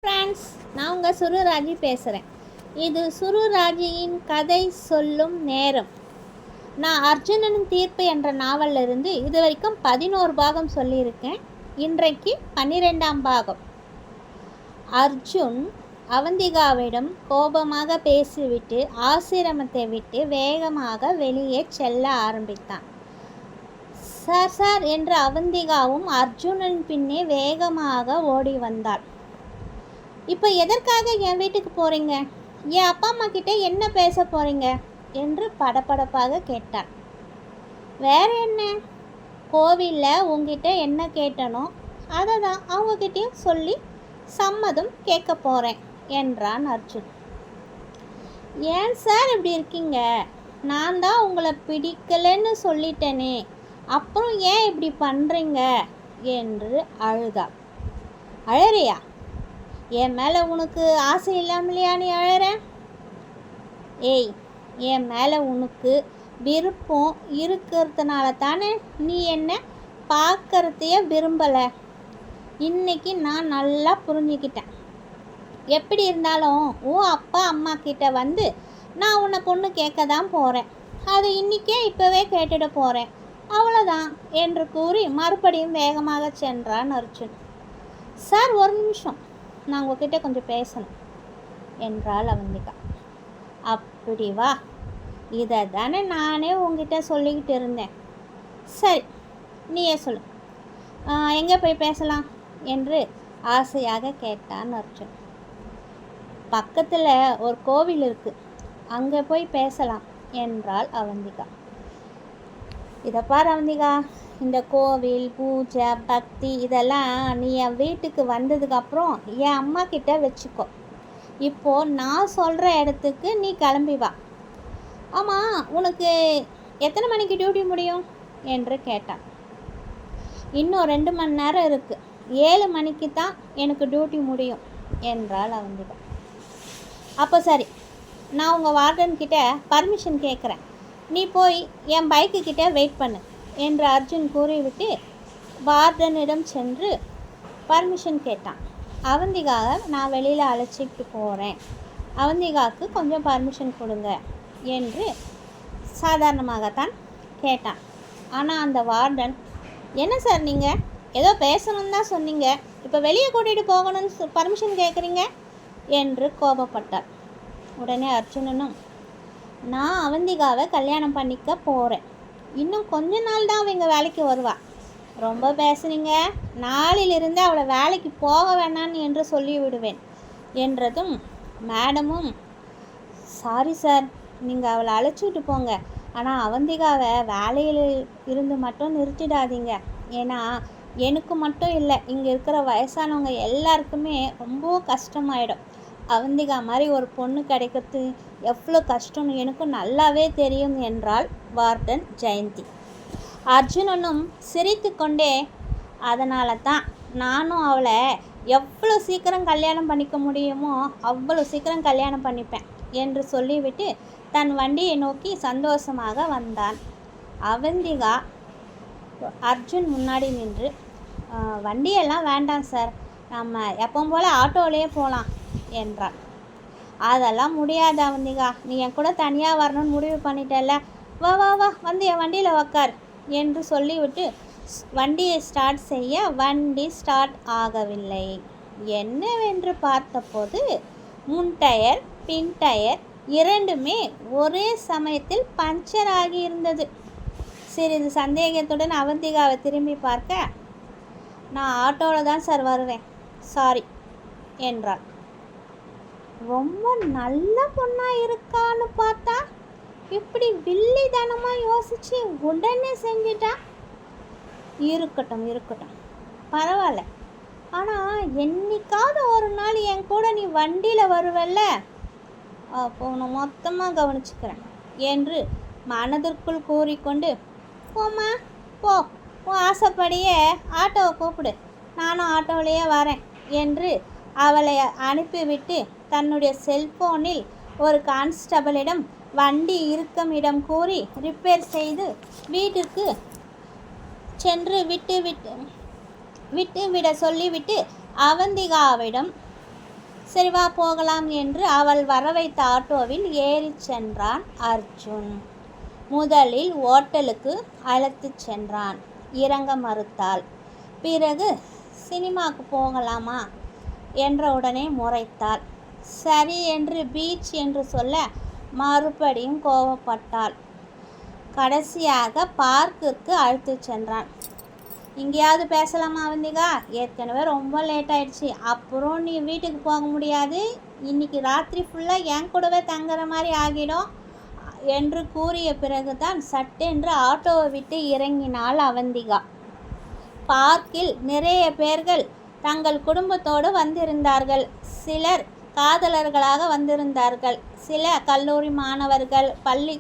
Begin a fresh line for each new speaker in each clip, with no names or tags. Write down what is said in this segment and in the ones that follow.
Friends, நான் உங்கள் சுருராஜி பேசுகிறேன். இது சுருராஜியின் கதை சொல்லும் நேரம். நான் அர்ஜுனனின் தீர்ப்பு என்ற நாவலிருந்து இது வரைக்கும் 11 பாகம் சொல்லியிருக்கேன். இன்றைக்கு 12ஆம் பாகம். அர்ஜுன் அவந்திகாவிடம் கோபமாக பேசிவிட்டு ஆசிரமத்தை விட்டு வேகமாக வெளியே செல்ல ஆரம்பித்தான். சார் சார் என்று அவந்திகாவும் அர்ஜுனன் பின்னே வேகமாக ஓடி வந்தாள். இப்போ எதற்காக என் வீட்டுக்கு போகிறீங்க? என் அப்பா அம்மா கிட்டே என்ன பேச போகிறீங்க என்று படபடப்பாக கேட்டாள். வேற என்ன, கோவிலில் உங்ககிட்ட என்ன கேட்டனோ அதை தான் அவங்கக்கிட்டேயும் சொல்லி சம்மதம் கேட்க போகிறேன் என்றான் அர்ஜுன். ஏன் சார் இப்படி இருக்கீங்க? நான் தான் உங்களை பிடிக்கலைன்னு சொல்லிட்டேனே, அப்புறம் ஏன் இப்படி பண்ணுறீங்க என்று அழுதாள். அழறியா? என் மேலே உனக்கு ஆசை இல்லாமலையா நீ அழற? ஏய், என் மேலே உனக்கு விருப்பம் இருக்கிறதுனால தானே நீ என்ன பார்க்கறதையே விரும்பலை. இன்னைக்கு நான் நல்லா புரிஞ்சுக்கிட்டேன். எப்படி இருந்தாலும் உன் அப்பா அம்மா கிட்ட வந்து நான் உன்னை பொண்ணு கேட்க தான் போகிறேன். அது இன்றைக்கே இப்போவே கேட்டுட போகிறேன், அவ்வளோதான் என்று கூறி மறுபடியும் வேகமாக சென்றான் அர்ஜுன். சார், ஒரு நிமிஷம், நான் உங்ககிட்ட கொஞ்சம் பேசணும் என்றாள் அவந்திகா. அப்படி வா, இதை தானே நானே உங்ககிட்ட சொல்லிக்கிட்டு இருந்தேன். சரி, நீயே சொல்லு, எங்கே போய் பேசலாம் என்று ஆசையாக கேட்டான் அர்ஜுன். பக்கத்தில் ஒரு கோவில் இருக்குது, அங்கே போய் பேசலாம் என்றாள் அவந்திகா. இதை பார் அவந்திகா, இந்த கோவில் பூஜை பக்தி இதெல்லாம் நீ என் வீட்டுக்கு வந்ததுக்கப்புறம் என் அம்மா கிட்ட வச்சுக்கோ. இப்போது நான் சொல்கிற இடத்துக்கு நீ கிளம்பி வா. ஆமாம், உனக்கு எத்தனை மணிக்கு டியூட்டி முடியும் என்று கேட்டான். இன்னும் 2 மணி நேரம் இருக்குது, 7 மணிக்கு தான் எனக்கு டியூட்டி முடியும் என்றாள் அவந்திகா. அப்போ சரி, நான் உங்கள் வார்டன்கிட்ட பர்மிஷன் கேட்குறேன், நீ போய் என் பைக்கு கிட்டே வெயிட் பண்ணு என்று அர்ஜுன் கூறிவிட்டு வார்டனிடம் சென்று பர்மிஷன் கேட்டான். அவந்திகாவை நான் வெளியில் அழைச்சிக்கிட்டு போகிறேன், அவந்திகாவுக்கு கொஞ்சம் பர்மிஷன் கொடுங்க என்று சாதாரணமாகத்தான் கேட்டான். ஆனால் அந்த வார்டன், என்ன சார் நீங்கள் ஏதோ பேசணுன்னு தான் சொன்னீங்க, இப்போ வெளியே கூட்டிகிட்டு போகணும்னு பர்மிஷன் கேட்குறீங்க என்று கோபப்பட்டார். உடனே அர்ஜுனனும், நான் அவந்திகாவை கல்யாணம் பண்ணிக்க போகிறேன், இன்னும் கொஞ்ச நாள் தான் அவங்க வேலைக்கு வருவா, ரொம்ப பேசுனீங்க, நாளிலிருந்து அவளை வேலைக்கு போக வேணான்னு என்று சொல்லிவிடுவேன் என்றதும் மேடமும், சாரி சார், நீங்கள் அவளை அழைச்சிட்டு போங்க, ஆனால் அவந்திகாவை வேலையில் இருந்து மட்டும் நிறுத்திடாதீங்க, ஏன்னா எனக்கு மட்டும் இல்லை, இங்கே இருக்கிற வயசானவங்க எல்லாருக்குமே ரொம்ப கஷ்டமாயிடும். அவந்திகா மாதிரி ஒரு பொண்ணு கிடைக்கிறது எவ்வளோ கஷ்டம்னு எனக்கும் நல்லாவே தெரியும் என்றாள் வார்டன் ஜெயந்தி. அர்ஜுனனும் சிரித்து கொண்டே, அதனால தான் நானும் அவளை எவ்வளோ சீக்கிரம் கல்யாணம் பண்ணிக்க முடியுமோ அவ்வளோ சீக்கிரம் கல்யாணம் பண்ணிப்பேன் என்று சொல்லிவிட்டு தன் வண்டியை நோக்கி சந்தோஷமாக வந்தான். அவந்திகா அர்ஜுன் முன்னாடி நின்று, வண்டியெல்லாம் வேண்டாம் சார், நம்ம எப்பவும் போல் ஆட்டோவிலே போகலாம் என்றாள். அதெல்லாம் முடியாது அவந்திகா, நீ என் கூட தனியாக வரணும்னு முடிவு பண்ணிட்டல, வா வா வா வந்து என் வண்டியில் உக்கார் என்று சொல்லிவிட்டு வண்டியை ஸ்டார்ட் செய்ய வண்டி ஸ்டார்ட் ஆகவில்லை. என்னவென்று பார்த்தபோது முன் டயர் பின் டயர் இரண்டுமே ஒரே சமயத்தில் பஞ்சர் ஆகியிருந்தது. சிறிது சந்தேகத்துடன் அவந்திகாவை திரும்பி பார்க்க, நான் ஆட்டோவில் தான் சார் வருவேன், சாரி என்றாள். ரொம்ப நல்ல பொண்ணா இருக்கான்னு பார்த்தா இப்படி வில்லித்தனமாக யோசிச்சு உடனே செஞ்சிட்டா. இருக்கட்டும் இருக்கட்டும், பரவாயில்ல, ஆனால் என்னைக்காவது ஒரு நாள் என் கூட நீ வண்டியில் வருவல்ல, அப்போ நான் மொத்தமாக கவனிச்சுக்கிறேன் என்று மனதிற்குள் கூறிக்கொண்டு, போம்மா போ, உன் ஆசைப்படியே ஆட்டோவை கூப்பிடு, நானும் ஆட்டோவிலேயே வரேன் என்று அவளை அனுப்பிவிட்டு தன்னுடைய செல்போனில் ஒரு கான்ஸ்டபிளிடம் வண்டி இருக்கும் இடம் கூறி ரிப்பேர் செய்து வீட்டிற்கு சென்று விட்டு விட சொல்லிவிட்டு அவந்திகாவிடம் சரி வா போகலாம் என்று அவள் வரவைத்த ஆட்டோவில் ஏறி சென்றான் அர்ஜுன். முதலில் ஓட்டலுக்கு அழைத்து சென்றான். இறங்க மறுத்தாள். பிறகு சினிமாவுக்கு போகலாமா என்ற உடனே முறைத்தாள். சரி என்று பீச் என்று சொல்ல மறுபடியும் கோபப்பட்டாள். கடைசியாக பார்க்கிற்கு அழைத்து சென்றான். எங்கேயாவது பேசலாமா அவந்திகா? ஏற்கனவே ரொம்ப லேட் ஆயிடுச்சு. அப்புறம் நீ வீட்டுக்கு போக முடியாது. இன்னைக்கு ராத்திரி ஃபுல்லாக என் கூடவே தங்குற மாதிரி ஆகிடும் என்று கூறிய பிறகுதான் சட்டென்று ஆட்டோவை விட்டு இறங்கினாள் அவந்திகா. பார்க்கில் நிறைய பேர்கள் தங்கள் குடும்பத்தோடு வந்திருந்தார்கள். சிலர் காதலர்களாக வந்திருந்தார்கள். சில கல்லூரி மாணவர்கள், பள்ளி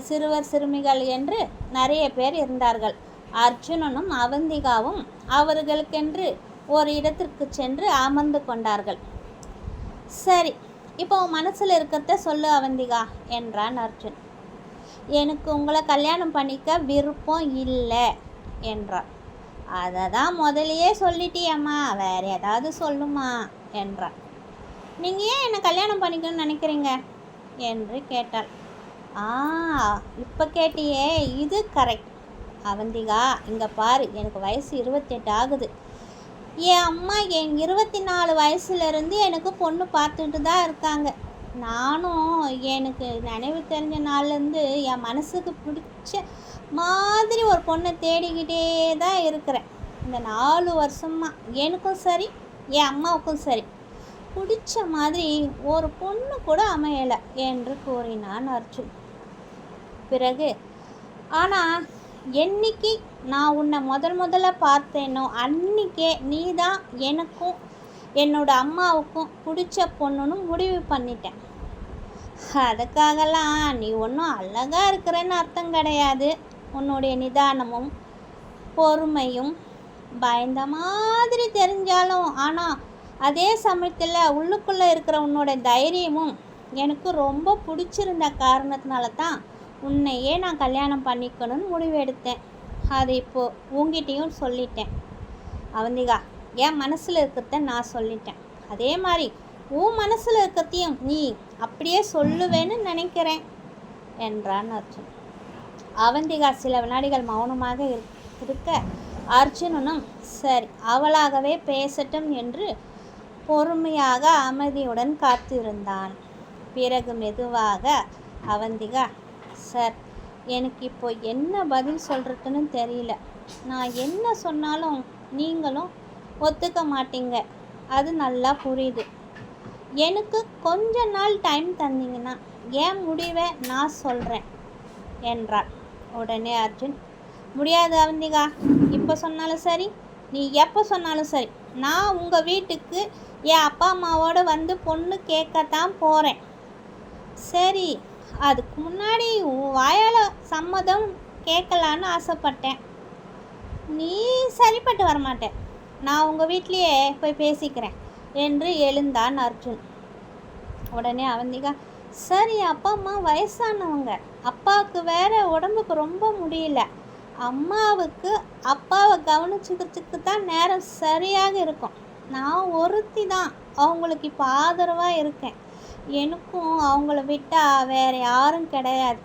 சிறுவர் சிறுமிகள் என்று நிறைய பேர் இருந்தார்கள். அர்ஜுனனும் அவந்திகாவும் அவர்களுக்கென்று ஒரு இடத்திற்கு சென்று அமர்ந்து கொண்டார்கள். சரி, இப்போ மனசில் இருக்கிறத சொல்லு அவந்திகா என்றான் அர்ஜுன். எனக்கு உங்களை கல்யாணம் பண்ணிக்க விருப்பம் இல்லை என்றார். அதை தான் முதலையே சொல்லிட்டியம்மா, வேறு ஏதாவது சொல்லுமா என்றார். நீங்கள் ஏன் என்னை கல்யாணம் பண்ணிக்கணும்னு நினைக்கிறீங்க என்று கேட்டாள். இப்போ கேட்டியே, இது கரெக்ட். அவந்திகா இங்கே பாரு, எனக்கு வயசு 28 ஆகுது. என் அம்மா என் 24 வயசுலேருந்து எனக்கு பொண்ணு பார்த்துட்டு தான் இருக்காங்க. நானும் எனக்கு நினைவு தெரிஞ்ச நாள்லேருந்து என் மனசுக்கு பிடிச்ச மாதிரி ஒரு பொண்ணை தேடிக்கிட்டே தான் இருக்கிறேன். இந்த 4 வருஷமாக எனக்கும் சரி என் அம்மாவுக்கும் சரி பிடிச்ச மாதிரி ஒரு பொண்ணு கூட அமையலை என்று கூறினான் அர்ஜுன். பிறகு ஆனால் என்னைக்கு நான் உன்னை முதல்ல பார்த்தேனோ அன்றைக்கே நீ தான் எனக்கும் என்னோட அம்மாவுக்கும் பிடிச்ச பொண்ணுன்னு முடிவு பண்ணிட்டேன். அதுக்காகலாம் நீ ஒன்றும் அழகாக இருக்கிறேன்னு அர்த்தம் கிடையாது. உன்னுடைய நிதானமும் பொறுமையும் பயந்த மாதிரி தெரிஞ்சாலும் ஆனால் அதே சமயத்தில் உள்ளுக்குள்ளே இருக்கிற உன்னோட தைரியமும் எனக்கு ரொம்ப பிடிச்சிருந்த காரணத்தினால தான் உன்னையே நான் கல்யாணம் பண்ணிக்கணும்னு முடிவு எடுத்தேன். அது இப்போது உங்ககிட்டையும் சொல்லிட்டேன். அவந்திகா, என் மனசில் இருக்கிறத நான் சொல்லிட்டேன். அதே மாதிரி உன் மனசில் இருக்கிறதையும் நீ அப்படியே சொல்லுவேன்னு நினைக்கிறேன் என்றான் அர்ஜுன். அவந்திகா சில வினாடிகள் மௌனமாக இருக்க அர்ஜுனனும் சரி அவளாகவே பேசட்டும் என்று பொறுமையாக அமைதியுடன் காத்திருந்தான். பிறகு மெதுவாக அவந்திகா, சார், எனக்கு இப்போ என்ன பதில் சொல்கிறதுன்னு தெரியல. நான் என்ன சொன்னாலும் நீங்களும் ஒத்துக்க மாட்டீங்க, அது நல்லா புரியுது. எனக்கு கொஞ்ச நாள் டைம் தந்தீங்கன்னா என் முடிவை நான் சொல்கிறேன் என்றாள். உடனே அர்ஜுன், முடியாது அவந்திகா, இப்போ சொன்னாலும் சரி நீ எப்போ சொன்னாலும் சரி, நான் உங்கள் வீட்டுக்கு என் அப்பா அம்மாவோடு வந்து பொண்ணு கேட்கத்தான் போகிறேன். சரி, அதுக்கு முன்னாடி வாயால் சம்மதம் கேட்கலான்னு ஆசைப்பட்டேன். நீ சரிப்பட்டு வரமாட்டேன், நான் உங்கள் வீட்லேயே போய் பேசிக்கிறேன் என்று எழுந்தான் அர்ஜுன். உடனே அவந்திகா, சரி அப்பா அம்மா வயசானவங்க, அப்பாவுக்கு வேற உடம்புக்கு ரொம்ப முடியல, அம்மாவுக்கு அப்பாவை கவனிச்சுக்கிறதுக்கு தான் நேரம் சரியாக இருக்கும். நான் ஒருத்தி தான் அவங்களுக்கு இப்போ ஆதரவாக இருக்கேன். எனக்கும் அவங்கள விட்டால் வேறு யாரும் கிடையாது.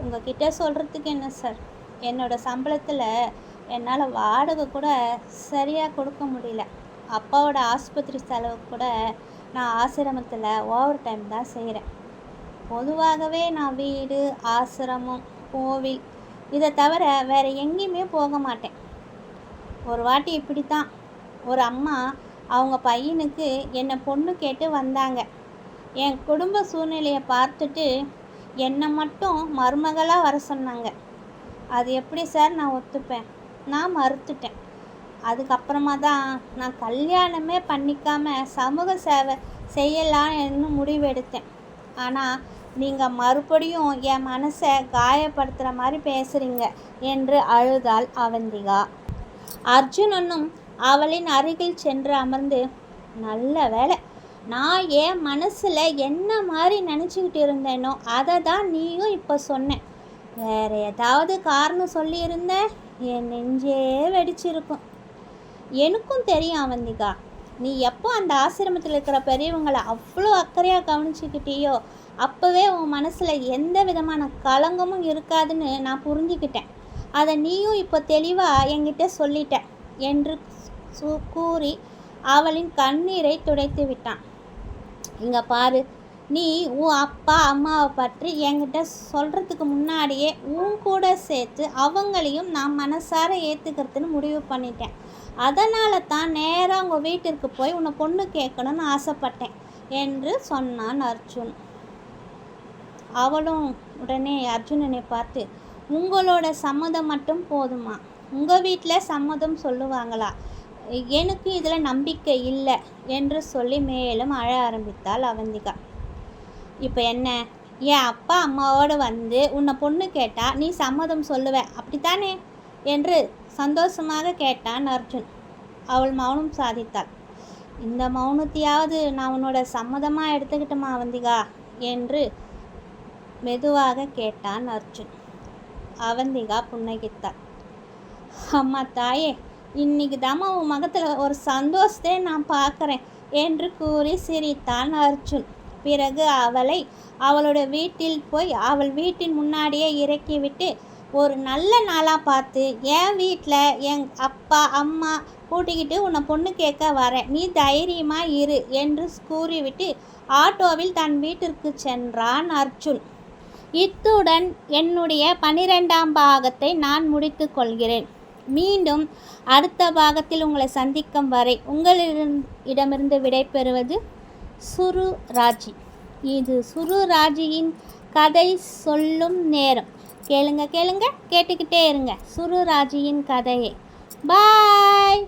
உங்ககிட்ட சொல்கிறதுக்கு என்ன சார், என்னோடய சம்பளத்தில் என்னால் வாடகை கூட சரியாக கொடுக்க முடியல. அப்பாவோட ஆஸ்பத்திரி செலவு கூட நான் ஆசிரமத்தில் ஓவர் டைம் தான் செய்கிறேன். பொதுவாகவே நான் வீடு, ஆசிரமம், கோவில் இதை தவிர வேறு எங்கேயுமே போக மாட்டேன். ஒரு வாட்டி இப்படி தான் ஒரு அம்மா அவங்க பையனுக்கு என்னை பொண்ணு கேட்டு வந்தாங்க. என் குடும்ப சூழ்நிலையை பார்த்துட்டு என்னை மட்டும் மருமகளாக வர சொன்னாங்க. அது எப்படி சார் நான் ஒத்துப்பேன்? நான் மறுத்துட்டேன். அதுக்கப்புறமா தான் நான் கல்யாணமே பண்ணிக்காமல் சமூக சேவை செய்யலான்னு முடிவெடுத்தேன். ஆனால் நீங்கள் மறுபடியும் என் மனசை காயப்படுத்துகிற மாதிரி பேசுகிறீங்க என்று அழுதாள் அவந்திகா. அர்ஜுனனும் அவளின் அருகில் சென்று அமர்ந்து, நல்ல வேலை, நான் என் மனசில் என்ன மாதிரி நினச்சிக்கிட்டு இருந்தேனோ அதை தான் நீயும் இப்போ சொன்னேன். வேறு ஏதாவது காரணம் சொல்லியிருந்த என் நெஞ்சே வெடிச்சிருக்கும். எனக்கும் தெரியும் அவந்திகா, நீ எப்போ அந்த ஆசிரமத்தில் இருக்கிற பெரியவங்களை அவ்வளோ அக்கறையாக கவனிச்சுக்கிட்டியோ அப்போவே உன் மனசில் எந்த விதமான களங்கமும் இருக்காதுன்னு நான் புரிஞ்சுக்கிட்டேன். அதை நீயும் இப்போ தெளிவாக என்கிட்ட சொல்லிட்ட என்று கூறி அவளின் கண்ணீரை துடைத்து விட்டான். இங்கே பாரு, நீ உன் அப்பா அம்மாவை பற்றி என்கிட்ட சொல்கிறதுக்கு முன்னாடியே உன் கூட சேர்த்து அவங்களையும் நான் மனசார ஏற்றுக்கிறதுன்னு முடிவு பண்ணிட்டேன். அதனால தான் நேராக உங்கள் வீட்டிற்கு போய் உன்னை பொண்ணு கேட்கணும்னு ஆசைப்பட்டேன் என்று சொன்னான் அர்ஜுன். அவளும் உடனே அர்ஜுனனை பார்த்து, உங்களோட சம்மதம் மட்டும் போதுமா? உங்கள் வீட்டில் சம்மதம் சொல்லுவாங்களா? எனக்கு இதில் நம்பிக்கை இல்லை என்று சொல்லி மேலும் அழ ஆரம்பித்தாள் அவந்திகா. இப்போ என்ன, என் அப்பா அம்மாவோடு வந்து உன்னை பொண்ணு கேட்டால் நீ சம்மதம் சொல்லுவ அப்படித்தானே என்று சந்தோஷமாக கேட்டான் அர்ஜுன். அவள் மௌனம் சாதித்தாள். இந்த மௌனத்தையாவது நான் உன்னோட சம்மதமாக எடுத்துக்கிட்டுமா அவந்திகா என்று மெதுவாக கேட்டான் அர்ஜுன். அவந்திகா புன்னகித்தாள். அம்மா தாயே, இன்னைக்கு தாம்மா உன் முகத்தில் ஒரு சந்தோஷத்தை நான் பார்க்குறேன் என்று கூறி சிரித்தான் அர்ஜுன். பிறகு அவளை அவளோட வீட்டில் போய் அவள் வீட்டின் முன்னாடியே இறக்கிவிட்டு, ஒரு நல்ல நாளாக பார்த்து என் வீட்டில் என் அப்பா அம்மா கூட்டிக்கிட்டு உன்னை பொண்ணு கேட்க வரேன், நீ தைரியமாக இரு என்று கூறிவிட்டு ஆட்டோவில் தன் வீட்டிற்கு சென்றான் அர்ஜுன். இத்துடன் என்னுடைய 12ஆம் பாகத்தை நான் முடித்து கொள்கிறேன். மீண்டும் அடுத்த பாகத்தில் உங்களை சந்திக்கும் வரை உங்களிடமிருந்து விடைபெறுவது சுரு ராஜி. இது சுரு ராஜியின் கதை சொல்லும் நேரம். கேளுங்க கேளுங்க, கேட்டுக்கிட்டே இருங்க சுரு ராஜியின் கதையை. பாய்.